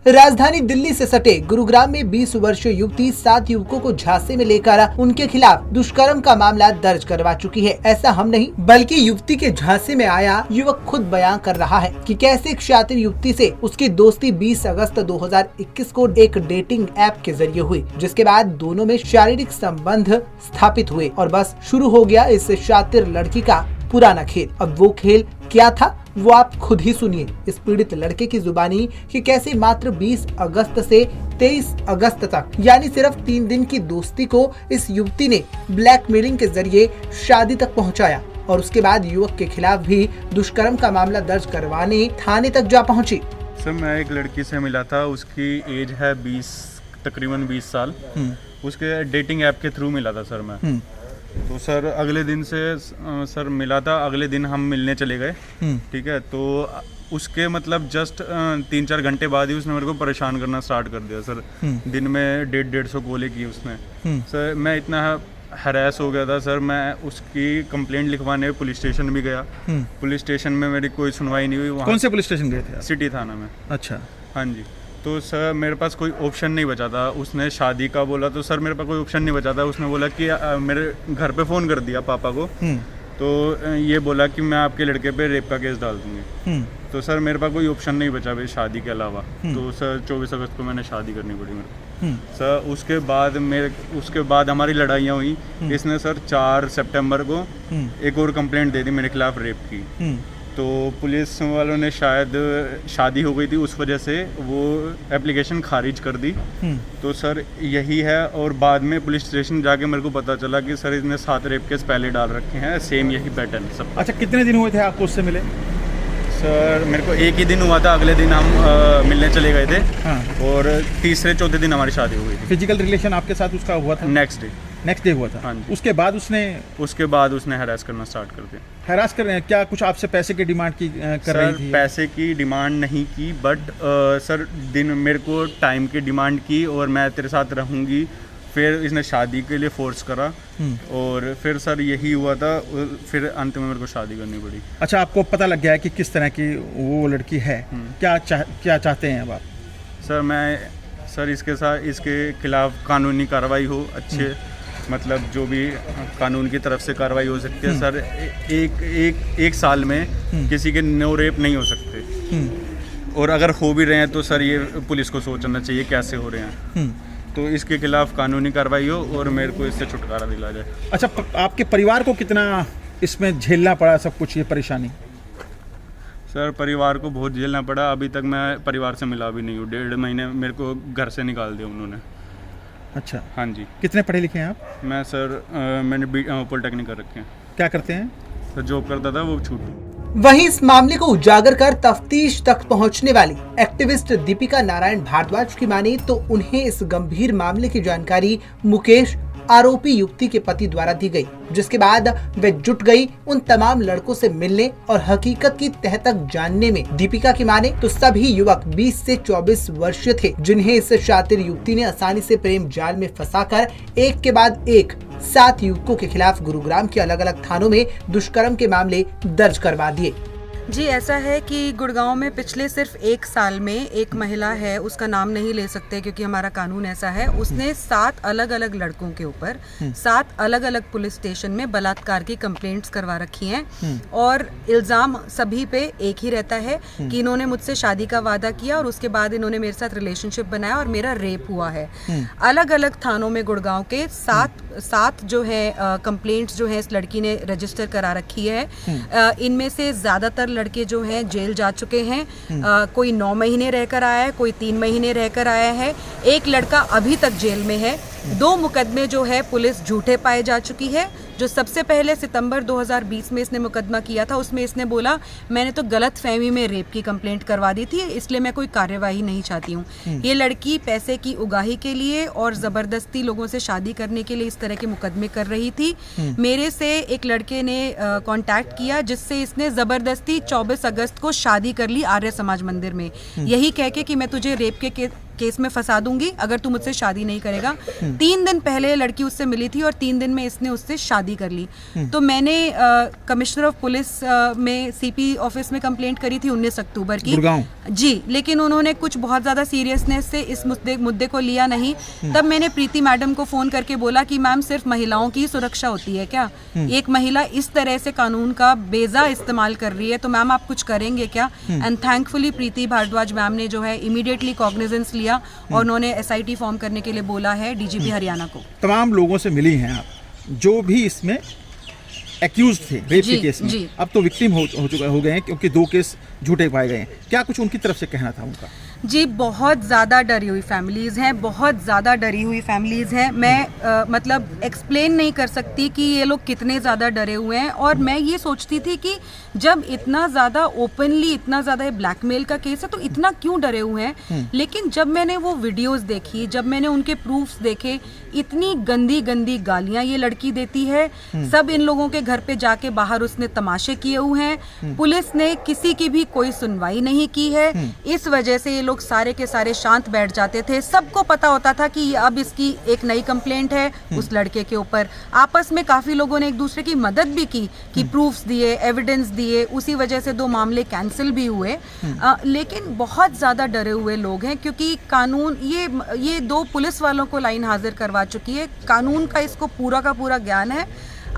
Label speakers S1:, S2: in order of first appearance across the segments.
S1: राजधानी दिल्ली से सटे गुरुग्राम में 20 वर्षीय युवती 7 युवकों को झांसे में लेकर उनके खिलाफ दुष्कर्म का मामला दर्ज करवा चुकी है। ऐसा हम नहीं बल्कि युवती के झांसे में आया युवक खुद बयान कर रहा है कि कैसे एक शातिर युवती से उसकी दोस्ती 20 अगस्त 2021 को एक डेटिंग ऐप के जरिए हुई, जिसके बाद दोनों में शारीरिक संबंध स्थापित हुए और बस शुरू हो गया इस शातिर लड़की का पुराना खेल। अब वो खेल क्या था वो आप खुद ही सुनिए इस पीड़ित लड़के की जुबानी कि कैसे मात्र 20 अगस्त से 23 अगस्त तक यानी सिर्फ 3 दिन की दोस्ती को इस युवती ने ब्लैकमेलिंग के जरिए शादी तक पहुंचाया और उसके बाद युवक के खिलाफ भी दुष्कर्म का मामला दर्ज करवाने थाने तक जा पहुंची।
S2: सर मैं एक लड़की से मिला था, उसकी एज है तकरीबन 20 साल। उसके डेटिंग ऐप के थ्रू मिला था सर मैं। तो सर अगले दिन से सर मिला था, अगले दिन हम मिलने चले गए। ठीक है, तो उसके मतलब जस्ट 3-4 घंटे बाद ही उसने मेरे को परेशान करना स्टार्ट कर दिया सर। दिन में 150-150 कॉलें की उसने। सर मैं इतना हरास हो गया था सर, मैं उसकी कंप्लेंट लिखवाने पुलिस स्टेशन भी गया। पुलिस स्टेशन में मेरी कोई सुनवाई नहीं हुई।
S3: कौन से पुलिस स्टेशन गए थे?
S2: सिटी थाना में।
S3: अच्छा।
S2: हाँ जी। तो सर मेरे पास कोई ऑप्शन नहीं बचा था। उसने शादी का बोला तो सर मेरे पास कोई ऑप्शन नहीं बचा था। उसने बोला कि मेरे घर पे फ़ोन कर दिया पापा को। तो ये बोला कि मैं आपके लड़के पे रेप का केस डाल दूँगी। तो सर मेरे पास कोई ऑप्शन नहीं बचा भाई शादी के अलावा। तो सर 24 अगस्त को मैंने शादी करनी पड़ी मेरे को। सर उसके बाद हमारी लड़ाइयाँ हुई। इसने सर 4 सितंबर को एक और कंप्लेंट दे दी मेरे खिलाफ रेप की। तो पुलिस वालों ने शायद शादी हो गई थी उस वजह से वो एप्लीकेशन खारिज कर दी। तो सर यही है। और बाद में पुलिस स्टेशन जाके मेरे को पता चला कि सर इसने 7 रेप केस पहले डाल रखे हैं, सेम यही पैटर्न सब।
S3: अच्छा, कितने दिन हुए थे आपको उससे मिले?
S2: सर मेरे को एक ही दिन हुआ था, अगले दिन हम मिलने चले गए थे।
S3: हाँ।
S2: और तीसरे-चौथे दिन हमारी शादी हो गई थी।
S3: फिजिकल रिलेशन आपके साथ उसका हुआ था?
S2: नेक्स्ट डे
S3: हुआ था।
S2: हाँ जी।
S3: उसके बाद उसने हरास करना स्टार्ट कर दिया। हरास कर रहे हैं क्या? कुछ आपसे पैसे की डिमांड की कर रही थी?
S2: पैसे की डिमांड नहीं की, बट सर दिन मेरे को टाइम की डिमांड की और मैं तेरे साथ रहूँगी। फिर इसने शादी के लिए फोर्स करा और फिर सर यही हुआ था। फिर अंत में मेरे को शादी करनी पड़ी।
S3: अच्छा, आपको पता लग गया है कि किस तरह की वो लड़की है? क्या चाहते हैं अब आप?
S2: सर इसके खिलाफ कानूनी कार्रवाई हो, अच्छे मतलब जो भी कानून की तरफ से कार्रवाई हो सकती है। सर एक साल में किसी के 9 रेप नहीं हो सकते। और अगर हो भी रहे हैं तो सर ये पुलिस को सोचना चाहिए कैसे हो रहे हैं। तो इसके खिलाफ कानूनी कार्रवाई हो और मेरे को इससे छुटकारा दिला जाए। अच्छा,
S3: आपके परिवार को कितना इसमें झेलना पड़ा सब कुछ ये परेशानी?
S2: सर परिवार को बहुत झेलना पड़ा। अभी तक मैं परिवार से मिला भी नहीं हूँ। 1.5 महीने मेरे को घर से निकाल दिया उन्होंने।
S3: अच्छा।
S2: हाँ जी।
S3: कितने पढ़े लिखे हैं आप?
S2: मैं सर मैंने पॉलिटेक्निक कर रखे हैं।
S3: क्या करते हैं?
S2: सर जॉब करता था, वो छूट।
S1: वहीं इस मामले को उजागर कर तफ्तीश तक पहुंचने वाली एक्टिविस्ट दीपिका नारायण भारद्वाज की माने तो उन्हें इस गंभीर मामले की जानकारी मुकेश आरोपी युवती के पति द्वारा दी गई, जिसके बाद वे जुट गई उन तमाम लड़कों से मिलने और हकीकत की तह तक जानने में। दीपिका की माने तो सभी युवक 20 से 24 वर्षीय थे, जिन्हें इस शातिर युवती ने आसानी से प्रेम जाल में फंसाकर एक के बाद एक 7 युवकों के खिलाफ गुरुग्राम के अलग अलग थानों में दुष्कर्म के मामले दर्ज करवा दिए।
S4: जी, ऐसा है कि गुड़गांव में पिछले सिर्फ 1 साल में एक महिला है, उसका नाम नहीं ले सकते क्योंकि हमारा कानून ऐसा है। उसने 7 अलग अलग लड़कों के ऊपर 7 अलग अलग पुलिस स्टेशन में बलात्कार की कंप्लेंट्स करवा रखी हैं और इल्ज़ाम सभी पे एक ही रहता है कि इन्होंने मुझसे शादी का वादा किया और उसके बाद इन्होंने मेरे साथ रिलेशनशिप बनाया और मेरा रेप हुआ है। अलग अलग थानों में गुड़गांव के 7 जो है कंप्लेंट्स जो है इस लड़की ने रजिस्टर करा रखी है। इनमें से ज़्यादातर लड़के जो हैं जेल जा चुके हैं। कोई 9 महीने रहकर आया है, कोई 3 महीने रहकर आया है। एक लड़का अभी तक जेल में है। 2 मुकदमे जो है पुलिस झूठे पाए जा चुकी है। जो सबसे पहले सितंबर 2020 में इसने मुकदमा किया था, उसमें इसने बोला मैंने तो गलत फहमी में रेप की कंप्लेंट करवा दी थी, इसलिए मैं कोई कार्यवाही नहीं चाहती हूँ। ये लड़की पैसे की उगाही के लिए और ज़बरदस्ती लोगों से शादी करने के लिए इस तरह के मुकदमे कर रही थी। मेरे से एक लड़के ने कांटेक्ट किया जिससे इसने ज़बरदस्ती 24 अगस्त को शादी कर ली आर्य समाज मंदिर में, यही कह के कि मैं तुझे रेप के केस में फंसा दूंगी अगर तू मुझसे शादी नहीं करेगा। 3 दिन पहले लड़की उससे मिली थी और 3 दिन में इसने उससे शादी कर ली। तो मैंने कमिश्नर ऑफ पुलिस में सीपी ऑफिस में कंप्लेंट करी थी 19 अक्टूबर की जी, लेकिन उन्होंने कुछ बहुत ज़्यादा सीरियसनेस से इस मुद्दे को लिया नहीं। तब मैंने प्रीति मैडम को फ़ोन करके बोला कि मैम सिर्फ महिलाओं की सुरक्षा होती है क्या? एक महिला इस तरह से कानून का बेजा इस्तेमाल कर रही है तो मैम आप कुछ करेंगे क्या? And thankfully Preeti Bhardwaj ma'am ने जो है इमीडिएटली कॉग्निजेंस लिया और उन्होंने SIT फॉर्म करने के लिए बोला है DGP हरियाणा को।
S3: तमाम लोगों से मिली हैं आप जो भी इसमें एक्यूज थे रेप के केस में, अब तो विक्टिम हो गए हैं क्योंकि 2 केस झूठे पाए गए हैं। क्या कुछ उनकी तरफ से कहना था उनका?
S4: जी, बहुत ज़्यादा डरी हुई फैमिलीज़ हैं, बहुत ज़्यादा डरी हुई फैमिलीज़ हैं। मैं मतलब एक्सप्लेन नहीं कर सकती कि ये लोग कितने ज़्यादा डरे हुए हैं। और मैं ये सोचती थी कि जब इतना ज़्यादा ओपनली इतना ज़्यादा ब्लैकमेल का केस है तो इतना क्यों डरे हुए हैं। लेकिन जब मैंने वो वीडियोस देखी, जब मैंने उनके प्रूफ्स देखे, इतनी गंदी गंदी गालियाँ ये लड़की देती है। सब इन लोगों के घर पे जाके बाहर उसने तमाशे किए हुए हैं। पुलिस ने किसी की भी कोई सुनवाई नहीं की है। इस वजह से ये लोग सारे के सारे शांत बैठ जाते थे। सबको पता होता था कि अब इसकी एक नई कंप्लेंट है उस लड़के के ऊपर। आपस में काफी लोगों ने एक दूसरे की मदद भी की कि प्रूफ्स दिए, एविडेंस दिए, उसी वजह से 2 मामले कैंसिल भी हुए। लेकिन बहुत ज्यादा डरे हुए लोग हैं क्योंकि कानून ये 2 पुलिस वालों को लाइन हाजिर करवा चुकी है। कानून का इसको पूरा का पूरा ज्ञान है।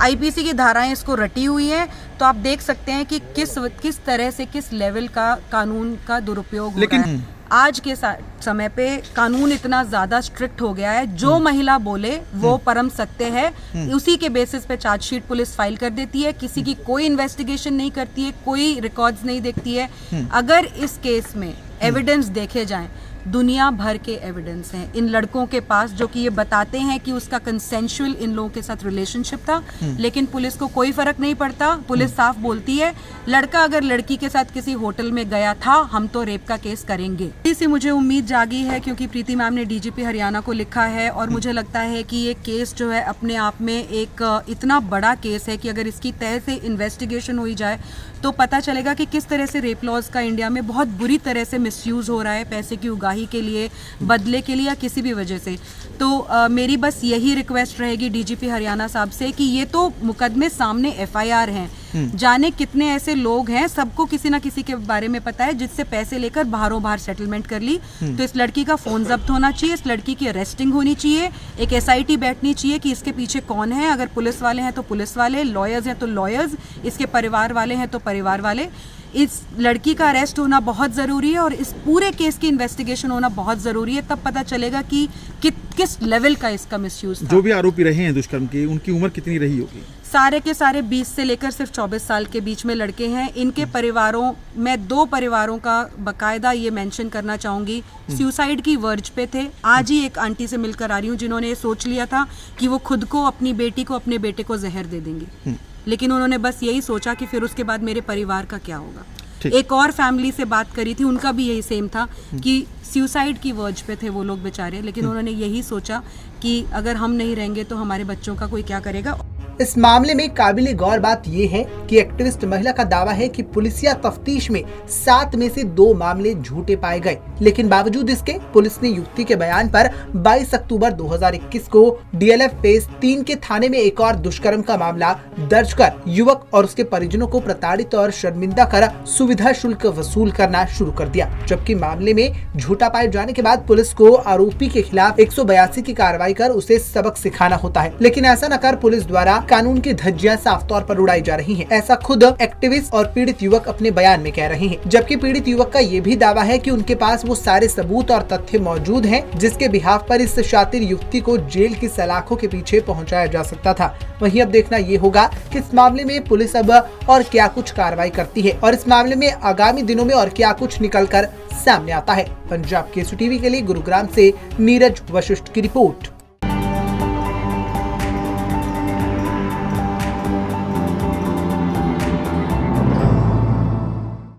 S4: IPC की धाराएं इसको रटी हुई हैं। तो आप देख सकते हैं कि किस तरह से किस लेवल का कानून का दुरुपयोग हो रहा है। आज के समय पे कानून इतना ज्यादा स्ट्रिक्ट हो गया है, जो महिला बोले वो परम सत्य है। उसी के बेसिस पे चार्जशीट पुलिस फाइल कर देती है। किसी की कोई इन्वेस्टिगेशन नहीं करती है, कोई रिकॉर्ड्स नहीं देखती है। अगर इस केस में एविडेंस देखे जाएं, दुनिया भर के एविडेंस हैं इन लड़कों के पास जो कि ये बताते हैं कि उसका कंसेंशुअल इन लोगों के साथ रिलेशनशिप था। लेकिन पुलिस को कोई फर्क नहीं पड़ता। पुलिस साफ बोलती है लड़का अगर लड़की के साथ किसी होटल में गया था हम तो रेप का केस करेंगे। इसी मुझे उम्मीद जागी है क्योंकि प्रीति मैम ने DGP हरियाणा को लिखा है और मुझे लगता है कि ये केस जो है अपने आप में एक इतना बड़ा केस है कि अगर इसकी तह से इन्वेस्टिगेशन हो जाए तो पता चलेगा कि किस तरह से रेप लॉज का इंडिया में बहुत बुरी तरह से मिसयूज हो रहा है, पैसे की उगाही के लिए, बदले के लिए या किसी भी वजह से। तो मेरी बस यही रिक्वेस्ट रहेगी DGP हरियाणा साहब से कि ये तो मुकदमे सामने FIR हैं, जाने कितने ऐसे लोग हैं, सबको किसी ना किसी के बारे में पता है जिससे पैसे लेकर बाहरों बाहर सेटलमेंट कर ली। तो इस लड़की का फोन जब्त होना चाहिए, इस लड़की की अरेस्टिंग होनी चाहिए, एक SIT बैठनी चाहिए कि इसके पीछे कौन है। अगर पुलिस वाले हैं तो पुलिस वाले, लॉयर्स हैं तो लॉयर्स, इसके परिवार वाले हैं तो परिवार वाले। इस लड़की का अरेस्ट होना बहुत ज़रूरी है और इस पूरे केस की इन्वेस्टिगेशन होना बहुत ज़रूरी है। तब पता चलेगा कि किस लेवल का इसका मिसयूज था।
S3: जो भी आरोपी रहे हैं दुष्कर्म के, उनकी उम्र कितनी रही होगी?
S4: सारे के सारे 20 से लेकर सिर्फ 24 साल के बीच में लड़के हैं। इनके परिवारों, मैं 2 परिवारों का बकायदा ये मेंशन करना चाहूँगी, सुसाइड की वर्ज पे थे। आज ही एक आंटी से मिलकर आ रही हूँ जिन्होंने ये सोच लिया था कि वो खुद को, अपनी बेटी को, अपने बेटे को जहर दे देंगी। लेकिन उन्होंने बस यही सोचा कि फिर उसके बाद मेरे परिवार का क्या होगा। एक और फैमिली से बात करी थी, उनका भी यही सेम था कि सुसाइड की वर्ज पे थे वो लोग बेचारे। लेकिन उन्होंने यही सोचा कि अगर हम नहीं रहेंगे तो हमारे बच्चों का कोई क्या करेगा।
S1: इस मामले में काबिले गौर बात यह है कि एक्टिविस्ट महिला का दावा है कि पुलिसिया तफ्तीश में 7 में से 2 मामले झूठे पाए गए। लेकिन बावजूद इसके पुलिस ने युवती के बयान पर 22 अक्टूबर 2021 को DLF फेज 3 के थाने में एक और दुष्कर्म का मामला दर्ज कर युवक और उसके परिजनों को प्रताड़ित और शर्मिंदा कर सुविधा शुल्क वसूल करना शुरू कर दिया। जबकि मामले में झूठा पाए जाने के बाद पुलिस को आरोपी के खिलाफ 182 की कार्रवाई कर उसे सबक सिखाना होता है। लेकिन ऐसा न कर पुलिस द्वारा कानून की धज्जियां साफ तौर पर उड़ाई जा रही हैं। ऐसा खुद एक्टिविस्ट और पीड़ित युवक अपने बयान में कह रहे हैं। जबकि पीड़ित युवक का ये भी दावा है कि उनके पास वो सारे सबूत और तथ्य मौजूद हैं जिसके बिहाफ पर इस शातिर युवती को जेल की सलाखों के पीछे पहुंचाया जा सकता था। वहीं अब देखना ये होगा कि इस मामले में पुलिस अब और क्या कुछ कार्रवाई करती है और इस मामले में आगामी दिनों में और क्या कुछ निकल कर सामने आता है। पंजाब केसरी टीवी के लिए गुरुग्राम से नीरज वशिष्ठ की रिपोर्ट।